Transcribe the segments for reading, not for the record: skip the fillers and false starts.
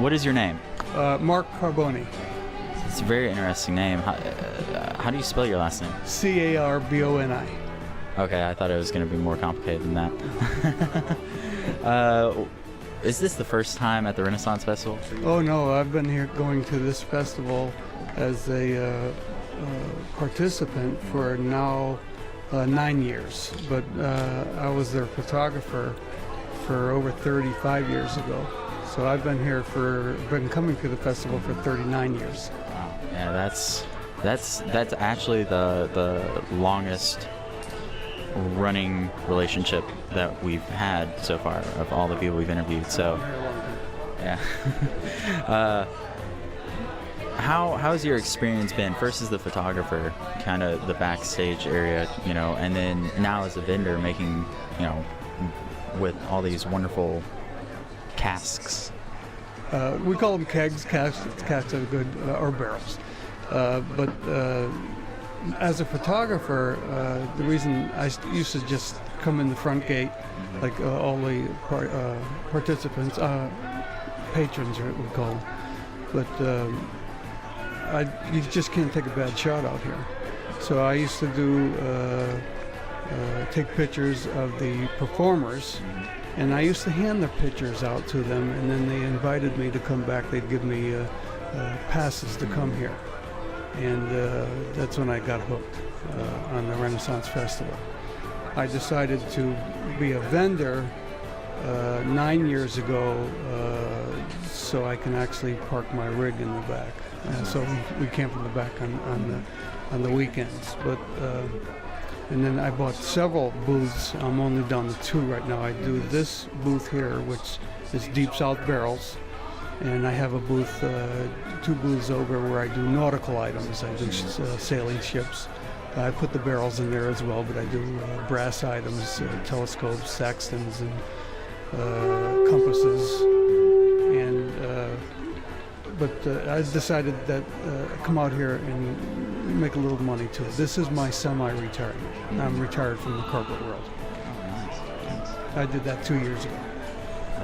What is your name? Mark Carboni. It's a very interesting name. How do you spell your last name? Carboni. Okay, I thought it was going to be more complicated than that. Is this the first time at the Renaissance Festival? Oh no, I've been here going to this festival as a participant for now 9 years, but I was their photographer for over 35 years ago. So I've been coming to the festival for 39 years. Wow. Yeah, that's actually the longest running relationship that we've had so far of all the people we've interviewed. So, yeah. How's your experience been? First as the photographer, kind of the backstage area, and then now as a vendor making, with all these wonderful casks. We call them kegs. Casks are good, or barrels. But as a photographer, the reason I used to just come in the front gate, like all the participants, patrons, we call them. But you just can't take a bad shot out here. So I used to take pictures of the performers, and I used to hand their pictures out to them, and then they invited me to come back. They'd give me passes to come here, and that's when I got hooked on the Renaissance Festival. I decided to be a vendor 9 years ago, so I can actually park my rig in the back. So we camp in the back on the weekends. But and then I bought several booths. I'm only down to 2 right now. I do this booth here, which is Deep South barrels, and I have a booth, 2 booths over where I do nautical items. I do sailing ships. I put the barrels in there as well, but I do brass items, telescopes, sextants, and compasses. And but I decided that come out here and make a little money too. This is my semi-retirement. I'm retired from the corporate world. I did that 2 years ago.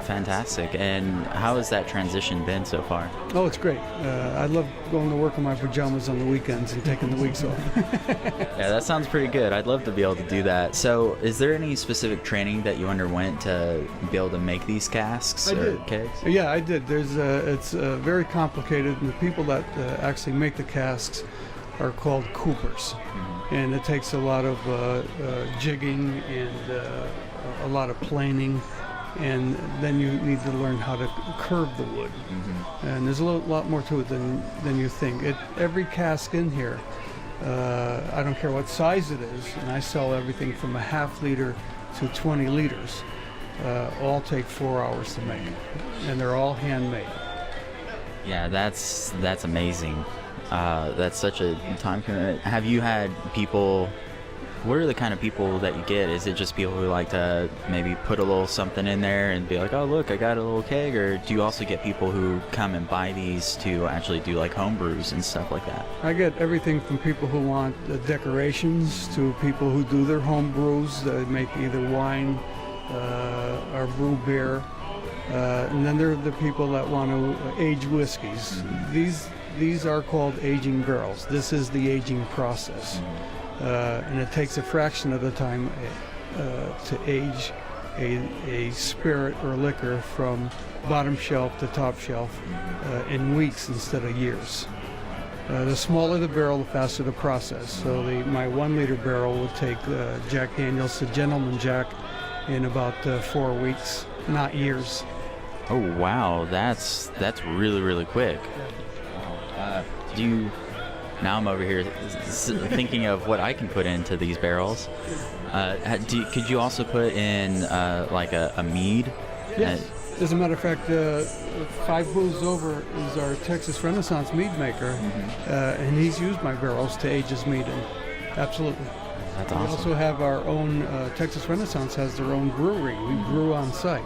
Fantastic. And how has that transition been so far? Oh, it's great. I love going to work in my pajamas on the weekends and taking the weeks off. Yeah, that sounds pretty good. I'd love to be able to do that. So is there any specific training that you underwent to be able to make these casks or kegs? Yeah, I did. It's very complicated, and the people that actually make the casks are called coopers. Mm-hmm. And it takes a lot of jigging and a lot of planing. And then you need to learn how to curve the wood. Mm-hmm. And there's a lot more to it than you think. Every cask in here, I don't care what size it is, and I sell everything from a ½ liter to 20 liters, all take 4 hours to make. And they're all handmade. Yeah, that's amazing. That's such a time commitment. Have you had people... What are the kind of people that you get? Is it just people who like to maybe put a little something in there and be like, oh, look, I got a little keg? Or do you also get people who come and buy these to actually do like home brews and stuff like that? I get everything from people who want decorations to people who do their home brews. They make either wine or brew beer. And then there are the people that want to age whiskeys. Mm-hmm. These are called aging barrels. This is the aging process. Mm-hmm. And it takes a fraction of the time to age a spirit or liquor from bottom shelf to top shelf in weeks instead of years. The smaller the barrel, the faster the process. So my 1 liter barrel will take Jack Daniel's, the Gentleman Jack, in about 4 weeks, not years. Oh wow, that's really, really quick. Now I'm over here thinking of what I can put into these barrels. Could you also put in like a mead? Yes. As a matter of fact, 5 booths over is our Texas Renaissance mead maker, mm-hmm. And he's used my barrels to age his mead in. Absolutely. That's awesome. We also have our own, Texas Renaissance has their own brewery. We brew on site.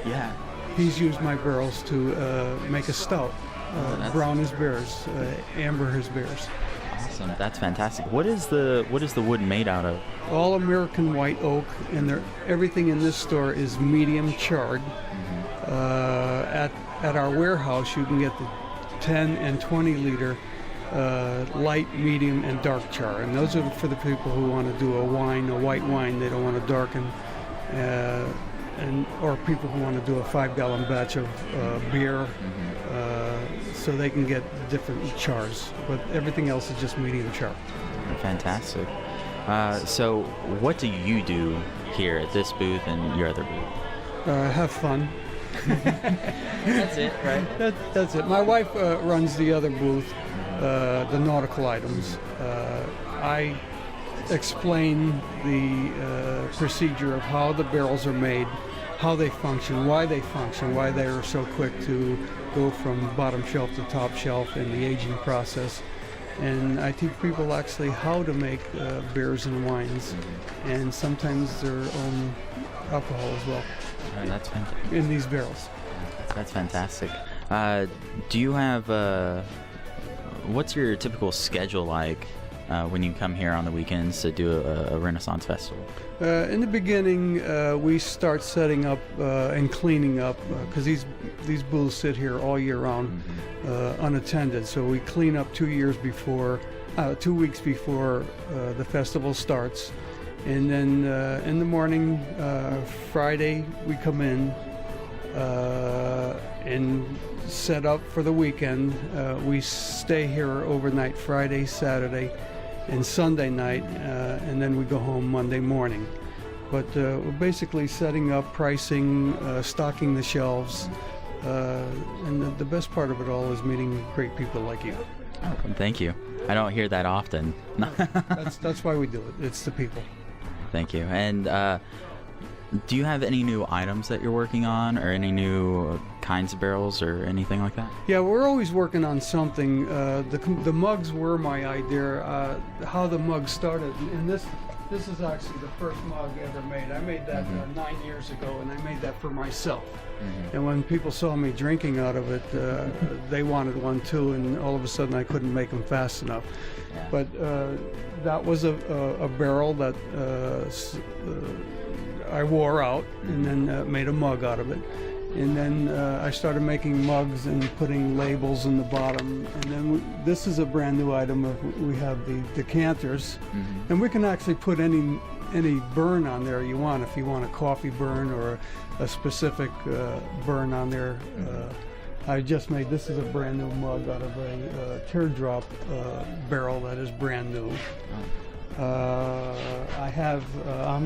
Yeah. He's used my barrels to make a stout. Brown his beers, amber his beers. Awesome, that's fantastic. What is the wood made out of? All American white oak, and everything in this store is medium charred. Mm-hmm. at our warehouse, you can get the 10 and 20 liter light, medium, and dark char, and those are for the people who want to do a white wine. They don't want to darken, or people who want to do a 5-gallon batch of beer, so they can get different chars. But everything else is just medium char. Fantastic. So what do you do here at this booth and your other booth? Have fun. That's it, right? That's it. My wife runs the other booth, the nautical items. I explain the procedure of how the barrels are made, how they function, why they are so quick to go from bottom shelf to top shelf in the aging process. And I teach people actually how to make beers and wines, and sometimes their own alcohol as well. Oh, that's fantastic. In these barrels. That's fantastic. Do you have, what's your typical schedule like when you come here on the weekends to do a Renaissance Festival? In the beginning, we start setting up and cleaning up, because these booths sit here all year round, unattended. So we clean up 2 weeks before the festival starts. And then in the morning, Friday, we come in and set up for the weekend. We stay here overnight Friday, Saturday, and Sunday night, and then we go home Monday morning. But we're basically setting up, pricing, stocking the shelves, and the best part of it all is meeting great people like you. Oh, thank you. I don't hear that often. That's why we do it. It's the people. Thank you. And do you have any new items that you're working on, or any new kinds of barrels or anything like that? Yeah, we're always working on something. The mugs were my idea. How the mugs started, and this is actually the first mug ever made. I made that 9 years ago, and I made that for myself. And when people saw me drinking out of it, they wanted one too, and all of a sudden I couldn't make them fast enough. Yeah. But that was a barrel that I wore out, and then made a mug out of it. And then I started making mugs and putting labels in the bottom. And then this is a brand new item. We have the decanters, and we can actually put any burn on there you want. If you want a coffee burn or a specific burn on there. I just made, this is a brand new mug out of a teardrop barrel that is brand new. I'm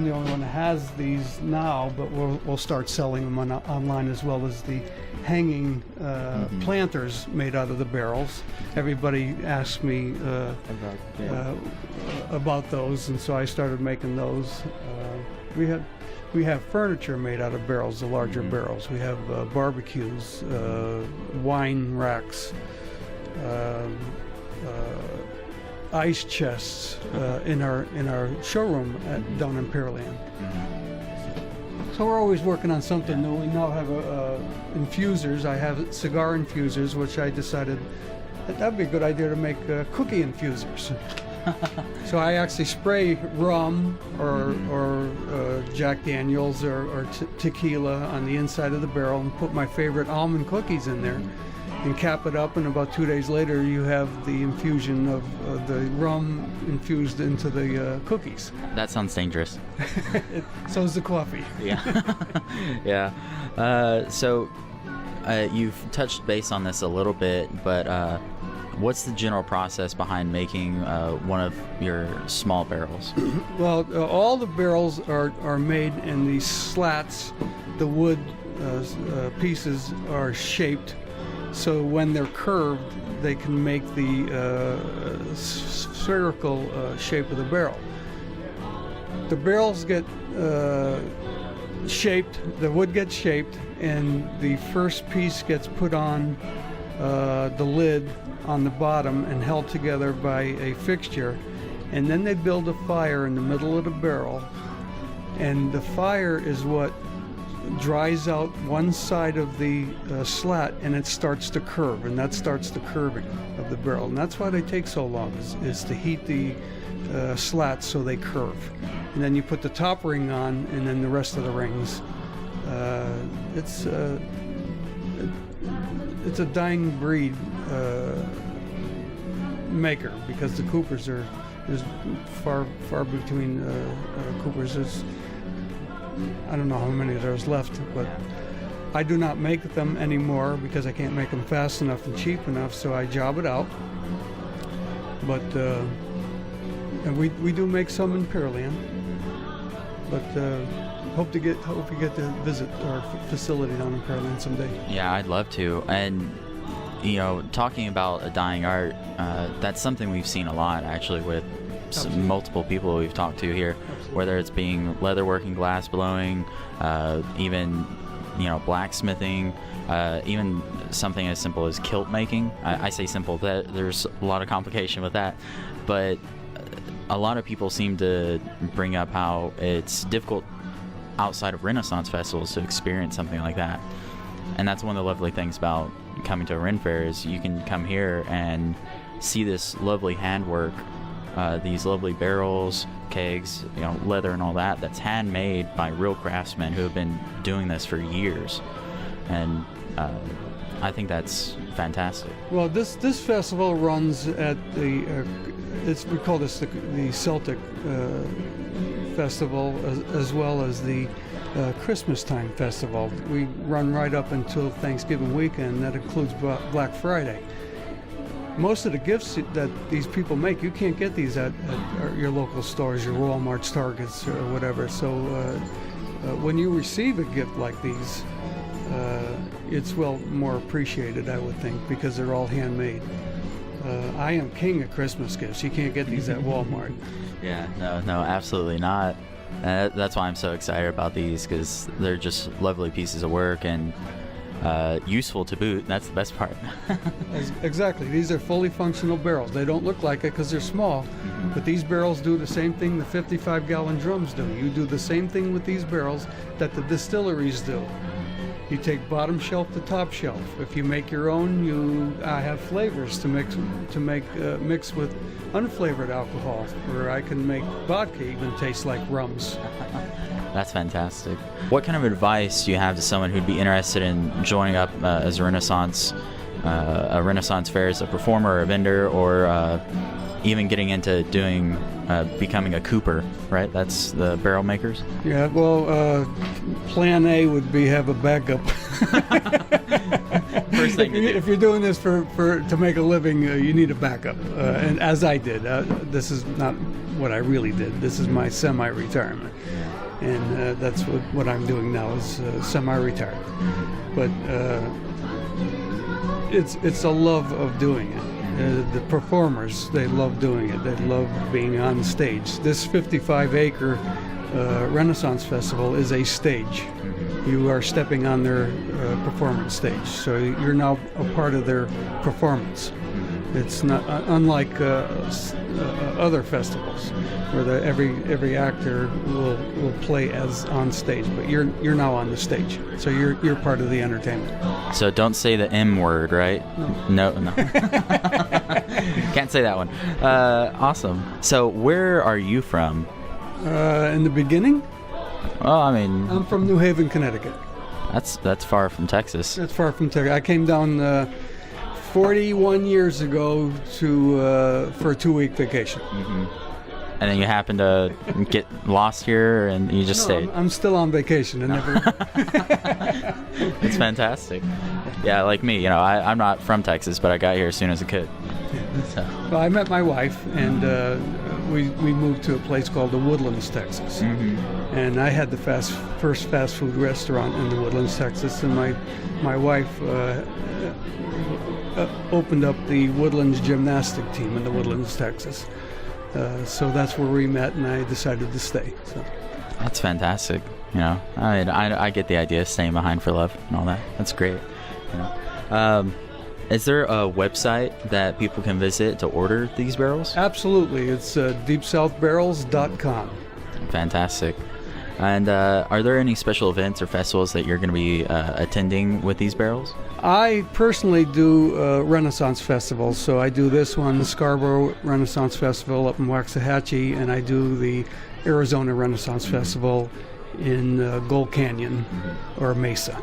the only one that has these now, but we'll start selling them online, as well as the hanging planters made out of the barrels. Everybody asked me about those, and so I started making those. We have furniture made out of barrels, the larger barrels. We have barbecues, wine racks, ice chests in our showroom down in Pearland. So we're always working on something new. We now have infusers. I have cigar infusers, which I decided that'd be a good idea to make cookie infusers. So I actually spray rum or Jack Daniels or tequila on the inside of the barrel and put my favorite almond cookies in there and cap it up, and about 2 days later you have the infusion of the rum infused into the cookies. That sounds dangerous. So is the coffee. Yeah. Yeah. So you've touched base on this a little bit, but what's the general process behind making one of your small barrels? Well, all the barrels are made, and these slats, the wood pieces, are shaped so when they're curved, they can make the spherical shape of the barrel. The barrels get shaped, the wood gets shaped, and the first piece gets put on the lid on the bottom and held together by a fixture, and then they build a fire in the middle of the barrel, and the fire is what dries out one side of the slat, and it starts to curve, and that starts the curving of the barrel, and that's why they take so long, is to heat the slats so they curve. And then you put the top ring on, and then the rest of the rings. it's a dying breed maker, because the Coopers there's far between Coopers. I don't know how many there's left, but I do not make them anymore because I can't make them fast enough and cheap enough, so I job it out. But and we do make some in Pearland, but hope you get to visit our facility down in Pearland someday. Yeah, I'd love to. And talking about a dying art, that's something we've seen a lot actually with multiple people we've talked to here. Absolutely. Whether it's being leatherworking, glass blowing, even blacksmithing, even something as simple as kilt making. I say simple, that there's a lot of complication with that, but a lot of people seem to bring up how it's difficult outside of Renaissance festivals to experience something like that. And that's one of the lovely things about coming to a Ren Fair, is you can come here and see this lovely handwork, these lovely barrels, kegs, leather and all that, that's handmade by real craftsmen who have been doing this for years. And I think that's fantastic. Well, this festival runs at the we call this the Celtic festival, as well as the Christmas time festival. We run right up until Thanksgiving weekend. That includes Black Friday. Most of the gifts that these people make, you can't get these at your local stores, your Walmarts, Targets, or whatever. So when you receive a gift like these, it's more appreciated, I would think, because they're all handmade. I am king of Christmas gifts. You can't get these at Walmart. Yeah, no, absolutely not. That's why I'm so excited about these, because they're just lovely pieces of work and useful to boot. That's the best part. Exactly. These are fully functional barrels. They don't look like it because they're small, but these barrels do the same thing the 55-gallon drums do. You do the same thing with these barrels that the distilleries do. You take bottom shelf to top shelf. If you make your own, you have flavors to mix with unflavored alcohol, where I can make vodka even taste like rums. That's fantastic. What kind of advice do you have to someone who'd be interested in joining up as a Renaissance fair as a performer or a vendor, or even getting into becoming a cooper, right? That's the barrel makers? Yeah, well, plan A would be have a backup. First thing to do. If you're doing this to make a living, you need a backup. And as I did, this is not what I really did. This is my semi-retirement. And that's what I'm doing now, is semi-retired. But it's a love of doing it. The performers, they love doing it. They love being on stage. This 55-acre Renaissance Festival is a stage. You are stepping on their performance stage, so you're now a part of their performance. It's not unlike other festivals, where every actor will play as on stage, but you're now on the stage, so you're part of the entertainment. So don't say the M word, right? No. Can't say that one. Awesome. So where are you from? In the beginning? Well, I mean, I'm from New Haven, Connecticut. That's far from Texas. That's far from Texas. I came down 41 years ago for a 2-week vacation. Mm-hmm. And then you happened to get lost here, and you just stayed. I'm still on vacation. It's fantastic. Yeah, like me, I'm not from Texas, but I got here as soon as I could. So. Well, I met my wife, and we moved to a place called the Woodlands, Texas. Mm-hmm. And I had the first fast food restaurant in the Woodlands, Texas, and my wife opened up the Woodlands gymnastic team in the Woodlands, Texas. So that's where we met, and I decided to stay. So. That's fantastic. I get the idea of staying behind for love and all that. That's great. Is there a website that people can visit to order these barrels? Absolutely. It's deepsouthbarrels.com. Fantastic. And are there any special events or festivals that you're going to be attending with these barrels? I personally do Renaissance festivals. So I do this one, the Scarborough Renaissance Festival up in Waxahachie, and I do the Arizona Renaissance Festival in Gold Canyon or Mesa.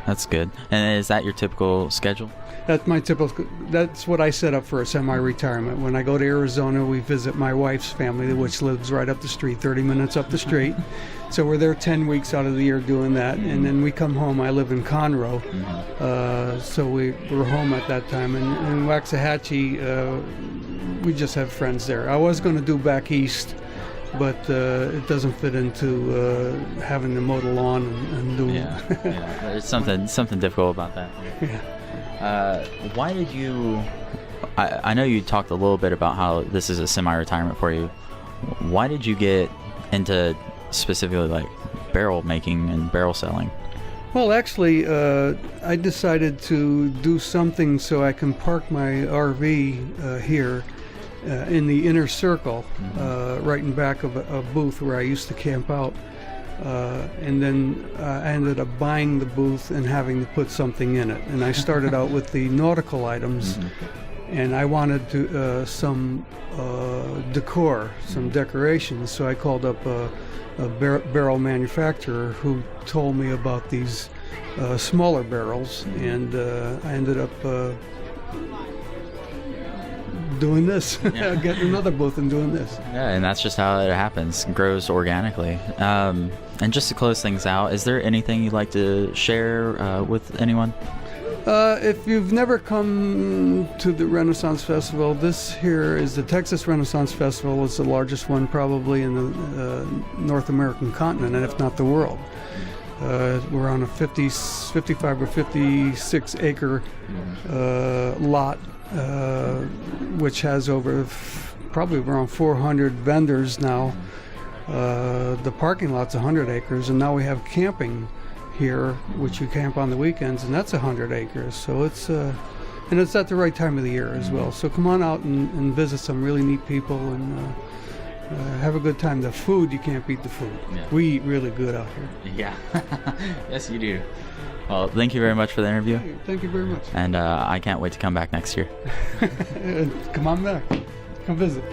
That's good. And is that your typical schedule? That's my typical. That's what I set up for a semi-retirement. When I go to Arizona, we visit my wife's family, which lives right up the street, 30 minutes up the street. So we're there 10 weeks out of the year doing that, and then we come home. I live in Conroe, so we're home at that time. And in Waxahachie, we just have friends there. I was going to do back east, but it doesn't fit into having to mow the lawn and do. Yeah, there's something difficult about that. Yeah. Why did you? I know you talked a little bit about how this is a semi-retirement for you. Why did you get into specifically like barrel making and barrel selling? Well, actually, I decided to do something so I can park my RV here in the inner circle, right in back of a booth where I used to camp out. And then I ended up buying the booth and having to put something in it. And I started out with the nautical items, and I wanted to some decor, some decorations. So I called up a barrel manufacturer who told me about these smaller barrels, and I ended up doing this, getting another booth and doing this. Yeah, and that's just how it happens. It grows organically. And just to close things out, is there anything you'd like to share with anyone? If you've never come to the Renaissance Festival, this here is the Texas Renaissance Festival. It's the largest one probably in the North American continent, and if not the world. We're on a 55 or 56 acre lot, which has probably around 400 vendors now. The parking lot's 100 acres, and now we have camping here, which you camp on the weekends, and that's 100 acres. So it's and it's at the right time of the year as well. So come on out and visit some really neat people and have a good time. The food, you can't beat the food. Yeah. We eat really good out here. Yeah. Yes, you do. Well, thank you very much for the interview. Thank you very much. And I can't wait to come back next year. Come on back. Come visit.